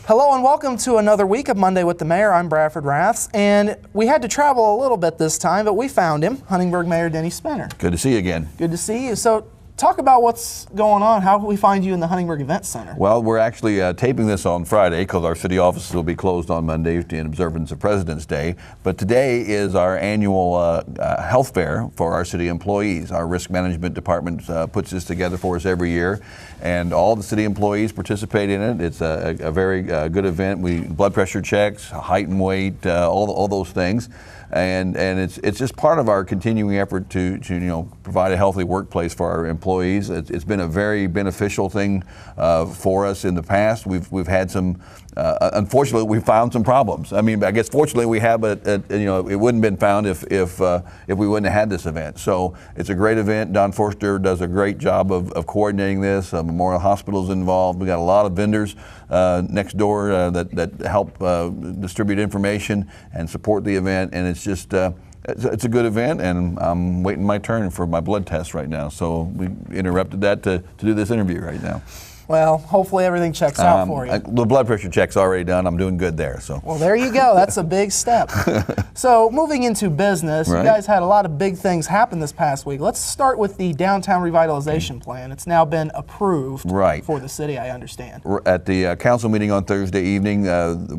Hello and welcome to another week of Monday with the Mayor. I'm Bradford Raths, and we had to travel a little bit this time, but we found him, Huntingburg Mayor Denny. Good to see you again. Good to see you. So talk about what's going on. How can we find you in the Huntingburg Event Center? Well, we're actually taping this on Friday because our city offices will be closed on Monday in observance of President's Day. But today is our annual health fair for our city employees. Our risk management department puts this together for us every year, and all the city employees participate in it. It's a very good event. Blood pressure checks, height and weight, all those things. And it's just part of our continuing effort to provide a healthy workplace for our employees. It's been a very beneficial thing for us in the past. We've had some, unfortunately, we found some problems. I mean, I guess fortunately we have, but it wouldn't have been found if we wouldn't have had this event. So it's a great event. Don Forster does a great job of coordinating this. Memorial Hospital's involved. We got a lot of vendors next door that help distribute information and support the event, and it's just it's a good event, and I'm waiting my turn for my blood test right now, so we interrupted that to do this interview right now. Well, hopefully everything checks out for you. The blood pressure check's already done. I'm doing good there. So. Well, there you go. That's a big step. So moving into business, right. You guys had a lot of big things happen this past week. Let's start with the downtown revitalization plan. It's now been approved for the city, I understand. At the council meeting on Thursday evening,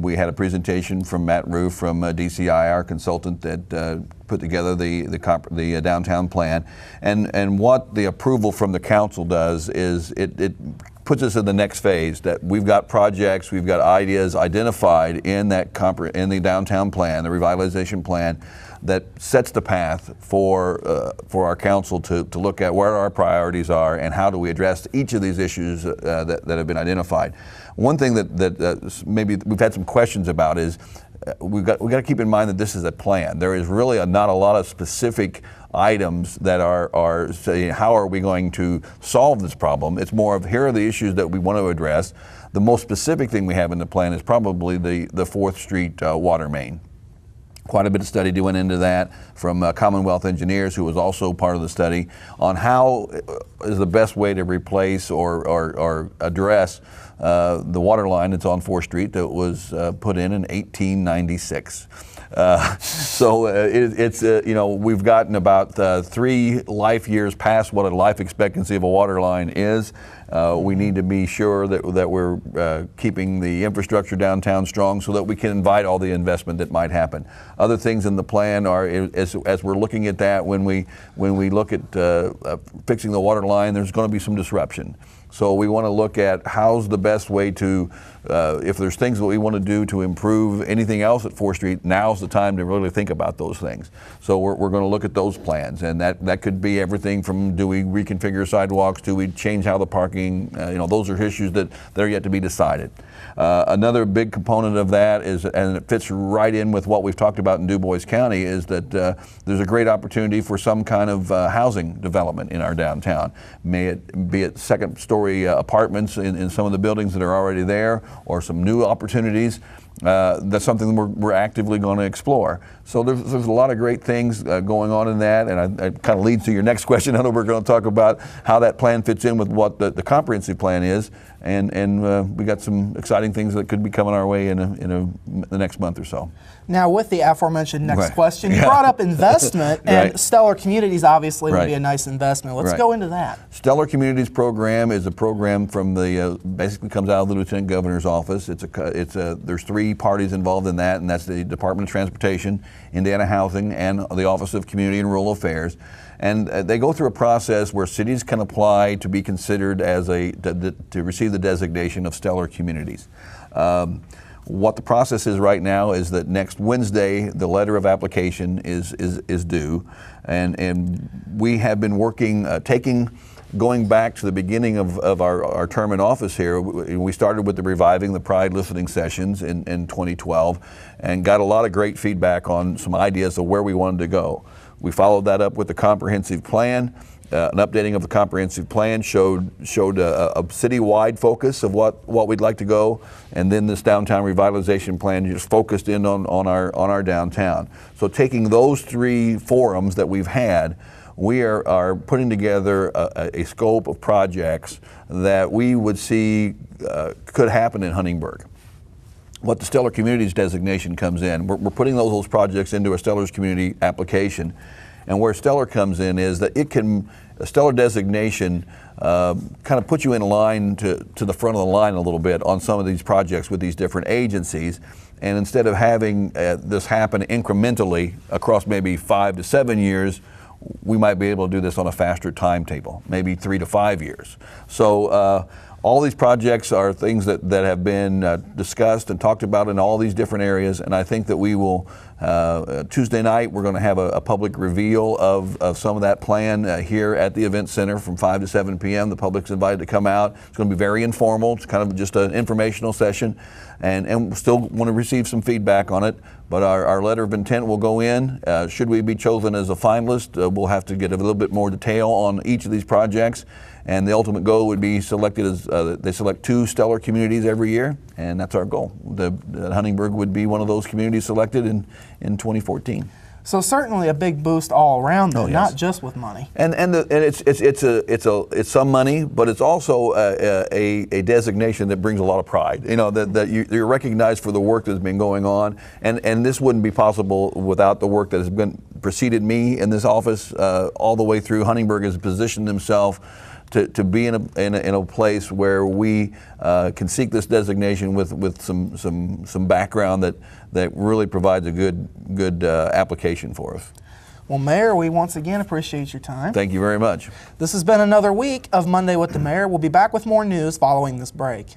we had a presentation from Matt Roof from DCI, our consultant that put together the downtown plan. And what the approval from the council does is it puts us in the next phase, that we've got projects, we've got ideas identified in the downtown plan, the revitalization plan, that sets the path for our council to look at where our priorities are and how do we address each of these issues that have been identified. One thing that maybe we've had some questions about is we've got to keep in mind that this is a plan. There is really not a lot of specific items that are saying how are we going to solve this problem. It's more of here are the issues that we want to address. The most specific thing we have in the plan is probably the 4th Street water main. Quite a bit of study went into that from Commonwealth Engineers, who was also part of the study, on how is the best way to replace or address the water line that's on 4th Street that was put in 1896. We've gotten about 3 life years past what a life expectancy of a water line is. We need to be sure that we're keeping the infrastructure downtown strong so that we can invite all the investment that might happen. Other things in the plan are, as we're looking at that, when we look at fixing the water line, there's going to be some disruption. So we want to look at how's the best way to, if there's things that we want to do to improve anything else at 4th Street, now's the time to really think about those things. So we're going to look at those plans, and that could be everything from do we reconfigure sidewalks, do we change how the parking, those are issues that are yet to be decided. Another big component of that is, and it fits right in with what we've talked about in Du Bois County, is that there's a great opportunity for some kind of housing development in our downtown. May it be at second-story apartments in some of the buildings that are already there, or some new opportunities. That's something we're actively going to explore. So there's a lot of great things going on in that, and it kind of leads to your next question. I know we're going to talk about how that plan fits in with what the comprehensive plan is, and we got some exciting things that could be coming our way in the next month or so. Now, with the aforementioned next question, you brought up investment, and Stellar Communities obviously would be a nice investment. Let's go into that. Stellar Communities program is a program from basically comes out of the Lieutenant Governor's office. There's 3 parties involved in that, and that's the Department of Transportation, Indiana Housing, and the Office of Community and Rural Affairs. And they go through a process where cities can apply to be considered as to receive the designation of stellar communities. What the process is right now is that next Wednesday the letter of application is due, and we have been working, going back to the beginning of our term in office here. We started with the Reviving the Pride listening sessions in 2012, and got a lot of great feedback on some ideas of where we wanted to go. We followed that up with the comprehensive plan. An updating of the comprehensive plan showed a citywide focus of what we'd like to go, and then this downtown revitalization plan just focused in on our downtown. So taking those 3 forums that we've had, we are putting together a scope of projects that we would see could happen in Huntingburg. what the Stellar Communities designation comes in. We're putting those projects into a Stellar's Community application. And where Stellar comes in is that a Stellar designation kind of puts you in line to the front of the line a little bit on some of these projects with these different agencies. And instead of having this happen incrementally across maybe 5 to 7 years, we might be able to do this on a faster timetable, maybe 3 to 5 years. So all these projects are things that have been discussed and talked about in all these different areas, and I think that we will, Tuesday night, we're going to have a public reveal of some of that plan here at the event center from 5 to 7 p.m. The public's invited to come out. It's going to be very informal. It's kind of just an informational session, and we still want to receive some feedback on it, but our letter of intent will go in. Should we be chosen as a finalist, we'll have to get a little bit more detail on each of these projects. And the ultimate goal would be selected as, they select 2 Stellar communities every year, and that's our goal. Huntingburg would be one of those communities selected in 2014. So certainly a big boost all around, though, yes. Not just with money. And it's some money, but it's also a designation that brings a lot of pride. You know, that you're recognized for the work that's been going on, and this wouldn't be possible without the work that has been preceded me in this office all the way through. Huntingburg has positioned himself to be in a place where we can seek this designation with some background that really provides a good application for us. Well, Mayor, we once again appreciate your time. Thank you very much. This has been another week of Monday with the Mayor. We'll be back with more news following this break.